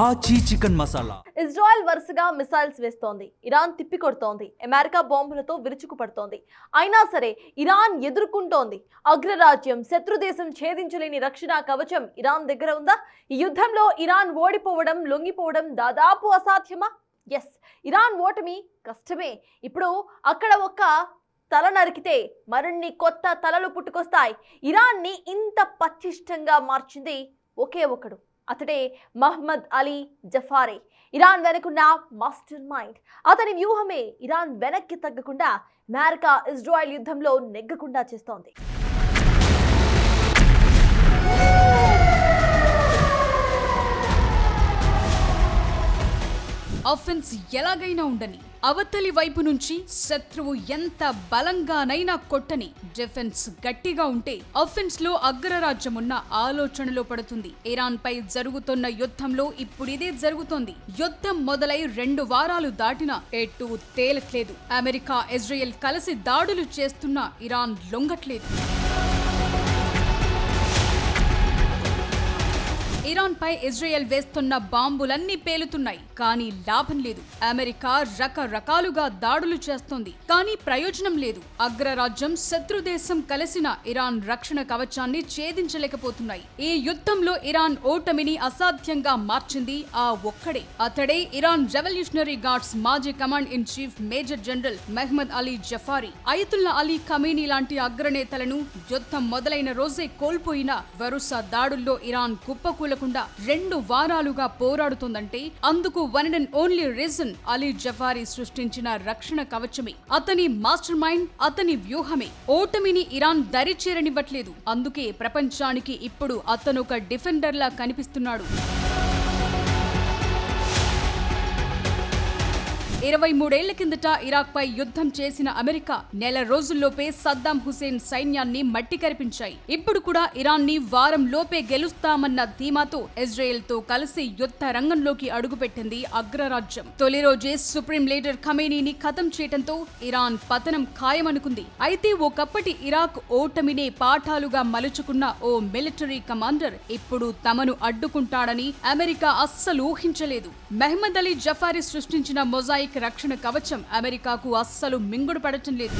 ఆచి chicken masala. Israel వరుసగా missiles వేస్తోంది. ఇరాన్ తిప్పికొడుతోంది. అమెరికా బాంబులతో విరుచుకుపడుతోంది. అయినా సరే ఇరాన్ ఎదుర్కొంటోంది. అగ్రరాజ్యం, శత్రుదేశం ఛేదించలేని రక్షణ కవచం ఇరాన్ దగ్గర ఉందా? ఈ యుద్ధంలో ఇరాన్ ఓడిపోవడం, లొంగిపోవడం దాదాపు అసాధ్యమా? ఎస్, ఇరాన్ ఓటమి కష్టమే. ఇప్పుడు అక్కడ ఒక్క తల నరికితే మరిన్ని కొత్త తలలు పుట్టుకొస్తాయి. ఇరాన్ని ఇంత పటిష్టంగా మార్చింది ఒకే ఒకడు. అతడే మహ్మద్ అలీ జఫారీ. ఇరాన్ వెనుకున్న మాస్టర్ మైండ్. అతని వ్యూహమే ఇరాన్ వెనక్కి తగ్గకుండా అమెరికా ఇజ్రాయెల్ యుద్ధంలో నెగ్గకుండా చేస్తోంది. ఆఫెన్స్ ఎలాగైనా ఉండని, అవతలి వైపు నుంచి శత్రువు ఎంత బలంగానైనా కొట్టని, డిఫెన్స్ గట్టిగా ఉంటే ఆఫెన్స్ లో అగ్రరాజ్యం ఉన్న ఆలోచనలో పడుతుంది. ఇరాన్ పై జరుగుతున్న యుద్ధంలో ఇప్పుడు ఇదే జరుగుతోంది. యుద్ధం మొదలై 2 వారాలు దాటినా ఎటు తేలట్లేదు. అమెరికా, ఇజ్రాయెల్ కలిసి దాడులు చేస్తున్నా ఇరాన్ లొంగట్లేదు. ఇరాన్ పై ఇజ్రాయెల్ వేస్తున్న బాంబులన్నీ పేలుతున్నాయి, కానీ లాభం లేదు. అమెరికా రకరకాలుగా దాడులు చేస్తోంది, కానీ ప్రయోజనం లేదు. అగ్రరాజ్యం, శత్రుదేశం కలిసిన ఇరాన్ రక్షణ కవచాన్ని ఛేదించలేకపోతున్నాయి. ఈ యుద్ధంలో ఇరాన్ ఓటమిని అసాధ్యంగా మార్చింది ఆ ఒక్కడే. అతడే ఇరాన్ రెవల్యూషనరీ గార్డ్స్ మాజీ command in chief major general Mohammad Ali Jafari. Ayatollah Ali Khamenei లాంటి అగ్రనేతలను యుద్ధం మొదలైన రోజే కోల్పోయిన వరుస దాడుల్లో ఇరాన్ కుప్పకూల 2 వారాలుగా పోరాడుతోందంటే అందుకు one and only reason Ali Jafari సృష్టించిన రక్షణ కవచమే. అతని మాస్టర్ మైండ్, అతని వ్యూహమే ఓటమిని ఇరాన్ దరిచేరనివ్వట్లేదు. అందుకే ప్రపంచానికి ఇప్పుడు అతను ఒక డిఫెండర్ లా కనిపిస్తున్నాడు. 23 ఏళ్ల కిందట ఇరాక్ పై యుద్ధం చేసిన అమెరికా నెల రోజుల్లోపే సద్దాం హుసేన్ సైన్యాన్ని మట్టి కరిపించాయి. ఇప్పుడు కూడా ఇరాన్ ని వారం లోపే గెలుస్తామన్న ధీమాతో ఇజ్రాయెల్ తో కలిసి యుద్ధ రంగంలోకి అడుగుపెట్టింది అగ్రరాజ్యం. తొలి రోజే సుప్రీం లీడర్ ఖమేనీని ఖతం చేయడంతో ఇరాన్ పతనం ఖాయమనుకుంది. అయితే ఒకప్పటి ఇరాక్ ఓటమినే పాఠాలుగా మలుచుకున్న ఓ మిలిటరీ కమాండర్ ఇప్పుడు తమను అడ్డుకుంటాడని అమెరికా అస్సలు ఊహించలేదు. మహ్మద్ అలీ జఫారీ సృష్టించిన మొజాయిక్ రక్షణ కవచం అమెరికాకు అస్సలు మింగుడు పడటం లేదు.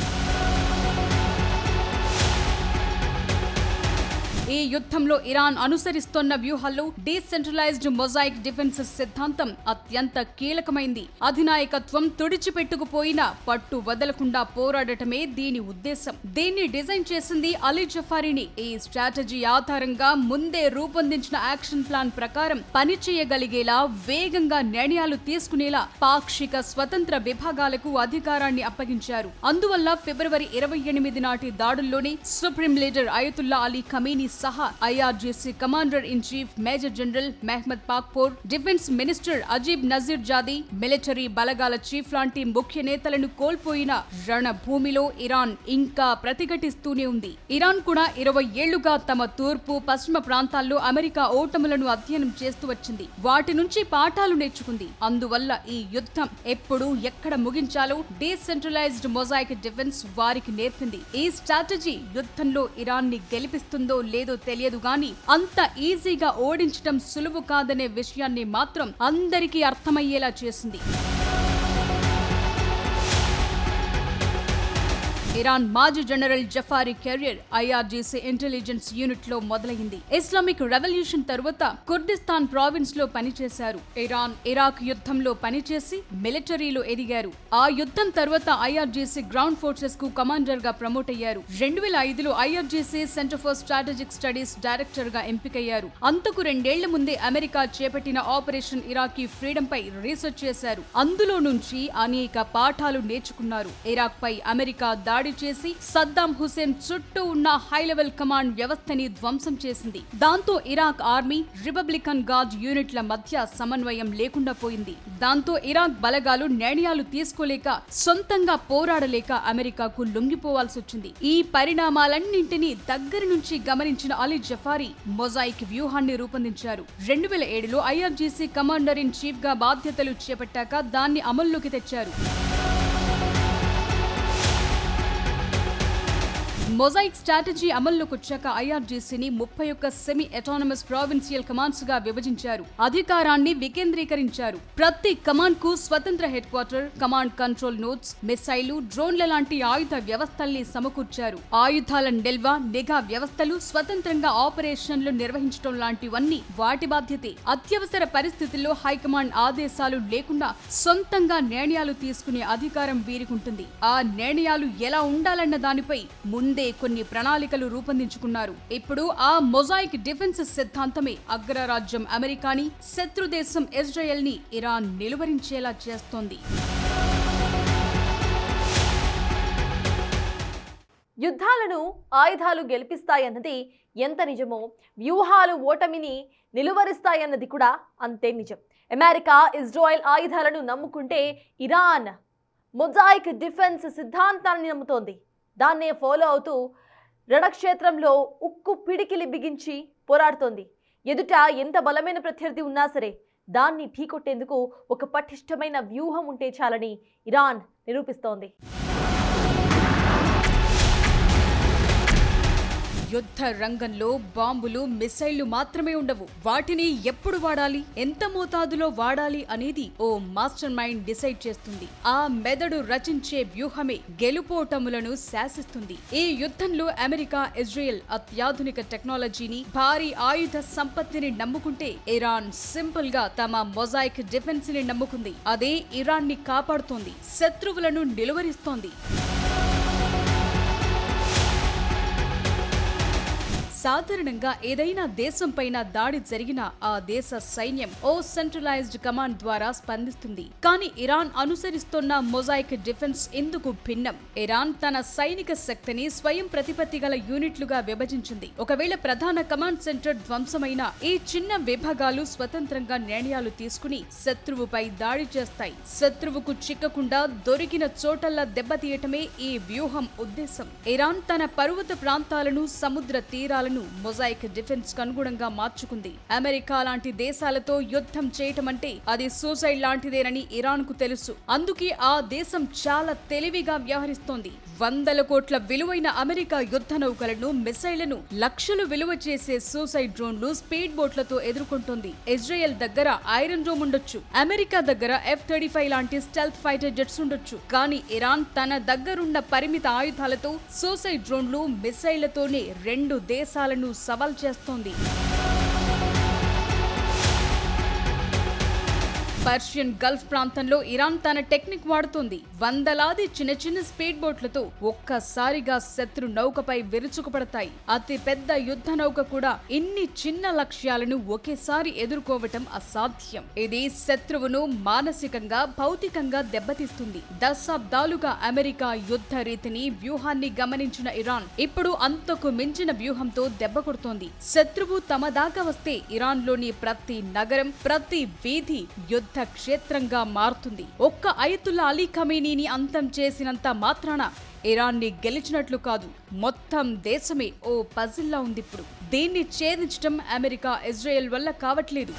ఈ యుద్ధంలో ఇరాన్ అనుసరిస్తున్న వ్యూహాల్లో డీసెంట్రలైజ్డ్ మొజాయిక్ డిఫెన్స్ సిద్ధాంతం అత్యంత కీలకమైంది. అధినాయకత్వం తుడిచిపెట్టుకుపోయినా పట్టు వదలకుండా పోరాడటమే దీని ఉద్దేశం. దీన్ని డిజైన్ చేసింది అలీ జఫారీని. ఈ స్ట్రాటజీ ఆధారంగా ముందే రూపొందించిన యాక్షన్ ప్లాన్ ప్రకారం పనిచేయగలిగేలా, వేగంగా నిర్ణయాలు తీసుకునేలా పాక్షిక స్వతంత్ర విభాగాలకు అధికారాన్ని అప్పగించారు. అందువల్ల ఫిబ్రవరి 28 నాటి దాడుల్లోనే supreme leader Ayatollah Ali Khamenei సహా IRGC commander in chief major general Mohammad Pakpour, defence minister Aziz Nasirzadeh, military బలగాల చీఫ్ లాంటి ముఖ్య నేతలను కోల్పోయిన రణభూమిలో ఇరాన్ ఇంకా ప్రతిఘటిస్తూనే ఉంది. ఇరాన్ కూడా 20 ఏళ్లుగా తమ తూర్పు, పశ్చిమ ప్రాంతాల్లో అమెరికా ఓటములను అధ్యయనం చేస్తూ వచ్చింది. వాటి నుంచి పాఠాలు నేర్చుకుంది. అందువల్ల ఈ యుద్ధం ఎప్పుడు, ఎక్కడ ముగించాలో డీసెంట్రలైజ్డ్ మొజాయిక్ డిఫెన్స్ వారికి నేర్పింది. ఈ స్ట్రాటజీ యుద్ధంలో ఇరాన్ ని గెలిపిస్తుందో లేదో తెలియదు గాని అంత ఈజీగా ఓడించడం సులువు కాదనే విషయాన్ని మాత్రం అందరికీ అర్థమయ్యేలా చేసింది. ఇరాన్ మాజీ general Jafari career IRGC intelligence unit లో మొదలైంది. ఇస్లామిక్ రెవల్యూషన్ తరువాత కుర్దిస్తాన్ ప్రావిన్స్ లో పనిచేశారు. ఇరాన్, ఇరాక్ యుద్ధంలో పనిచేసి మిలిటరీలో ఎదిగారు. ఆ యుద్ధం తర్వాత ఐఆర్జీసీ గ్రౌండ్ ఫోర్సెస్ కు కమాండర్ గా ప్రమోట్ అయ్యారు. 2005లో IRGC centre for strategic studies director గా ఎంపికయ్యారు. అంతకు 2 ఏళ్ల ముందే అమెరికా చేపట్టిన ఆపరేషన్ ఇరాకీ ఫ్రీడమ్ పై రీసెర్చ్ చేశారు. అందులో నుంచి అనేక పాఠాలు నేర్చుకున్నారు. ఇరాక్ పై అమెరికా దాడి చేసి సద్దాం హుసేన్ చుట్టూ ఉన్న హై లెవెల్ కమాండ్ వ్యవస్థని ధ్వంసం చేసింది. దాంతో ఇరాక్ ఆర్మీ, రిపబ్లికన్ గార్డ్ యూనిట్ల మధ్య సమన్వయం లేకుండా పోయింది. దాంతో ఇరాక్ బలగాలు నిర్ణయాలు తీసుకోలేక, సొంతంగా పోరాడలేక అమెరికాకు లొంగిపోవాల్సి వచ్చింది. ఈ పరిణామాలన్నింటినీ దగ్గర నుంచి గమనించిన అలీ జఫారీ మొజాయిక్ వ్యూహాన్ని రూపొందించారు. 2007లో ఐఆర్జీసీ కమాండర్ ఇన్ చీఫ్ గా బాధ్యతలు చేపట్టాక దాన్ని అమల్లోకి తెచ్చారు. మొజాయిక్ స్ట్రాటజీ అమల్లోకి వచ్చాక ఐఆర్జీసీని 31 సెమీ అటానమస్ ప్రావిన్షియల్ కమాండ్స్ గా విభజించారు. అధికారాన్ని వికేంద్రీకరించారు. ప్రతి కమాండ్ కు స్వతంత్ర head quarter, command control notes, missile, డ్రోన్ల లాంటి ఆయుధ వ్యవస్థల్ని సమకూర్చారు. ఆయుధాల నిల్వ, నిఘా వ్యవస్థలు, స్వతంత్రంగా ఆపరేషన్లు నిర్వహించడం లాంటివన్నీ వాటి బాధ్యతే. అత్యవసర పరిస్థితుల్లో హైకమాండ్ ఆదేశాలు లేకుండా సొంతంగా నిర్ణయాలు తీసుకునే అధికారం వీరికుంటుంది. ఆ నిర్ణయాలు ఎలా ఉండాలన్న దానిపై ముందే కొన్ని ప్రణాళికలు రూపొందించుకున్నారు. ఇప్పుడు ఆ మొజాయిక్ డిఫెన్స్ సిద్ధాంతమే అగ్రరాజ్యం అమెరికాని, శత్రు దేశం ఇజ్రాయెల్ ని ఇరాన్ నిలువరించేలా చేస్తోంది. యుద్ధాలను ఆయుధాలు గెలిపిస్తాయన్నది ఎంత నిజమో, వ్యూహాలు ఓటమిని నిలువరిస్తాయన్నది కూడా అంతే నిజం. అమెరికా ఇజ్రాయెల్ ఆయుధాలను నమ్ముకుంటే ఇరాన్ మొజాయిక్ డిఫెన్స్ సిద్ధాంతాన్ని నమ్ముతోంది. దాన్నే ఫాలో అవుతూ రణక్షేత్రంలో ఉక్కు పిడికిలి బిగించి పోరాడుతోంది. ఎదుట ఎంత బలమైన ప్రత్యర్థి ఉన్నా సరే దాన్ని ఢీకొట్టేందుకు ఒక పటిష్టమైన వ్యూహం ఉంటే చాలని ఇరాన్ నిరూపిస్తోంది. యుద్ధ రంగంలో బాంబులు, మిసైళ్లు మాత్రమే ఉండవు. వాటిని ఎప్పుడు వాడాలి, ఎంత మోతాదులో వాడాలి అనేది ఓ మాస్టర్ మైండ్ డిసైడ్ చేస్తుంది. ఆ మెదడు రచించే వ్యూహమే గెలుపోటములను శాసిస్తుంది. ఈ యుద్ధంలో అమెరికా, ఇజ్రాయెల్ అత్యాధునిక టెక్నాలజీని, భారీ ఆయుధ సంపత్తిని నమ్ముకుంటే ఇరాన్ సింపుల్ గా తమ మొజాయిక్ డిఫెన్స్ ని నమ్ముకుంది. అదే ఇరాన్ ని కాపాడుతోంది, శత్రువులను నిలువరిస్తోంది. సాధారణంగా ఏదైనా దేశం పైన దాడి జరిగినా ఆ దేశ సైన్యం ఓ సెంట్రలైజ్డ్ కమాండ్ ద్వారా స్పందిస్తుంది. కానీ ఇరాన్ అనుసరిస్తున్న మొజాయిక్ డిఫెన్స్ ఇందుకు భిన్నం. ఇరాన్ తన సైనిక శక్తిని స్వయం ప్రతిపత్తి గల యూనిట్లుగా విభజించింది. ఒకవేళ ప్రధాన కమాండ్ సెంటర్ ధ్వంసమైన ఈ చిన్న విభాగాలు స్వతంత్రంగా నిర్ణయాలు తీసుకుని శత్రువుపై దాడి చేస్తాయి. శత్రువుకు చిక్కకుండా దొరికిన చోటల్లా దెబ్బతీయటమే ఈ వ్యూహం ఉద్దేశం. ఇరాన్ తన పర్వత ప్రాంతాలను, సముద్ర తీరాలను మొజాయిక్ డిఫెన్స్ కనుగుణంగా మార్చుకుంది. అమెరికా లాంటి దేశాలతో యుద్ధం చేయటం అంటే అది సూసైడ్ లాంటిదేనని ఇరాన్ కు తెలుసు. అందుకే ఆ దేశం చాలా తెలివిగా వ్యవహరిస్తోంది. 100 కోట్ల విలువైన అమెరికా యుద్ధ నౌకలను, మిసైళ్లను, లక్షలు విలువ చేసే సూసైడ్ డ్రోన్లు, స్పీడ్ బోట్లతో ఎదుర్కొంటోంది. ఇజ్రాయెల్ దగ్గర ఐరన్ డోమ్ ఉండొచ్చు, అమెరికా దగ్గర F-35 లాంటి స్టెల్త్ ఫైటర్ జెట్స్ ఉండొచ్చు. కానీ ఇరాన్ తన దగ్గరున్న పరిమిత ఆయుధాలతో, సూసైడ్ డ్రోన్లు, మిసైళ్లతోనే 2 దేశాలను సవాల్ చేస్తోంది. పర్షియన్ గల్ఫ్ ప్రాంతంలో ఇరాన్ తన టెక్నిక్ వాడుతోంది. వందలాది చిన్న చిన్న స్పీడ్ బోట్లతో ఒక్కసారిగా శత్రు నౌకపై విరుచుకుపడతాయి. అతి పెద్ద యుద్ధ నౌక కూడా ఇన్ని చిన్న లక్ష్యాలను ఒకేసారి ఎదుర్కోవటం అసాధ్యం. ఇది శత్రువును మానసికంగా, భౌతికంగా దెబ్బతీస్తుంది. దశాబ్దాలుగా అమెరికా యుద్ధ రీతిని, వ్యూహాన్ని గమనించిన ఇరాన్ ఇప్పుడు అంతకు మించిన వ్యూహంతో దెబ్బ కొడుతోంది. శత్రువు తమ దాకా వస్తే ఇరాన్లోని ప్రతి నగరం, ప్రతి వీధి యుద్ధ క్షేత్రంగా మారుతుంది. ఒక్క అయతుల్లా అలీ ఖమేనీని అంతం చేసినంత మాత్రాన ఇరాన్ని గెలిచినట్లు కాదు, మొత్తం దేశమే ఓ పజిల్లా ఉంది. ఇప్పుడు దీన్ని ఛేదించడం అమెరికా, ఇజ్రాయెల్ వల్ల కావట్లేదు.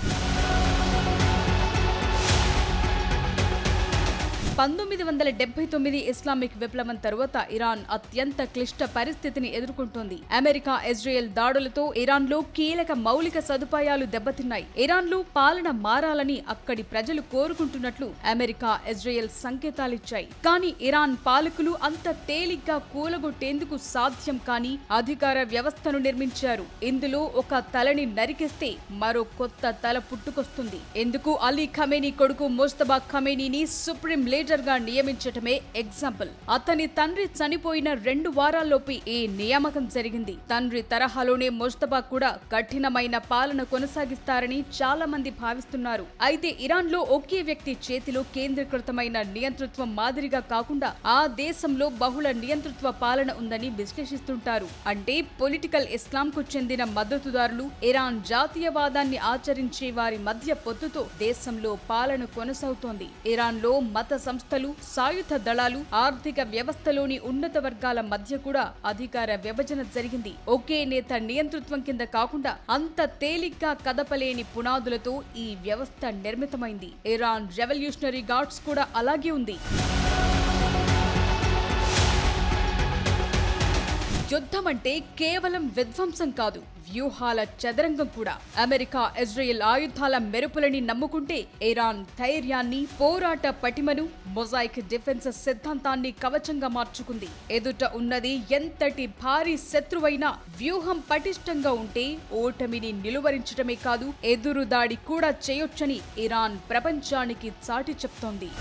1979 ఇస్లామిక్ విప్లవం తరువాత ఇరాన్ అత్యంత క్లిష్ట పరిస్థితిని ఎదుర్కొంటోంది. అమెరికా, ఇజ్రాయెల్ దాడులతో ఇరాన్లో కీలక మౌలిక సదుపాయాలు దెబ్బతిన్నాయి. ఇరాన్లో పాలన మారాలని అక్కడి ప్రజలు కోరుకుంటున్నట్లు అమెరికా, ఇజ్రాయెల్ సంకేతాలిచ్చాయి. కానీ ఇరాన్ పాలకులు అంత తేలిగ్గా కూలగొట్టేందుకు సాధ్యం కాని అధికార వ్యవస్థను నిర్మించారు. ఇందులో ఒక తలని నరికేస్తే మరో కొత్త తల పుట్టుకొస్తుంది. ఎందుకు అలీ ఖమేనీ కొడుకు ముజ్తబా ఖమేనీని సుప్రీం లీడర్ గా నియమించటమే ఎగ్జాంపుల్. అతని తండ్రి చనిపోయిన 2 వారాల్లోపే ఈ నియామకం జరిగింది. తండ్రి తరహాలోనే ముజ్తబా కూడా కఠినమైన పాలన కొనసాగిస్తారని చాలా మంది భావిస్తున్నారు. అయితే ఇరాన్ లో ఒకే వ్యక్తి చేతిలో కేంద్రీకృతమైన నియంతృత్వం మాదిరిగా కాకుండా ఆ దేశంలో బహుళ నియంతృత్వ పాలన ఉందని విశ్లేషిస్తుంటారు. అంటే పొలిటికల్ ఇస్లాం కు చెందిన మద్దతుదారులు, ఇరాన్ జాతీయవాదాన్ని ఆచరించే వారి మధ్య పొత్తుతో దేశంలో పాలన కొనసాగుతోంది. ఇరాన్ లో మత సంస్థలు, సాయుధ దళాలు, ఆర్థిక వ్యవస్థలోని ఉన్నత వర్గాల మధ్య కూడా అధికార విభజన జరిగింది. ఒకే నేత నియంతృత్వం కింద కాకుండా అంత తేలిగ్గా కదపలేని పునాదులతో ఈ వ్యవస్థ నిర్మితమైంది. ఇరాన్ రెవల్యూషనరీ గార్డ్స్ కూడా అలాగే ఉంది. యుద్ధం అంటే కేవలం విధ్వంసం కాదు, వ్యూహాల చదరంగం కూడా. అమెరికా ఇజ్రాయెల్ ఆయుధాల మెరుపులని నమ్ముకుంటే ఇరాన్ ధైర్యాన్ని, పోరాట పటిమను, మొజాయిక్ డిఫెన్స్ సిద్ధాంతాన్ని కవచంగా మార్చుకుంది. ఎదుట ఉన్నది ఎంతటి భారీ శత్రువైనా వ్యూహం పటిష్టంగా ఉంటే ఓటమిని నిలువరించడమే కాదు, ఎదురుదాడి కూడా చేయొచ్చని ఇరాన్ ప్రపంచానికి చాటి చెప్తోంది.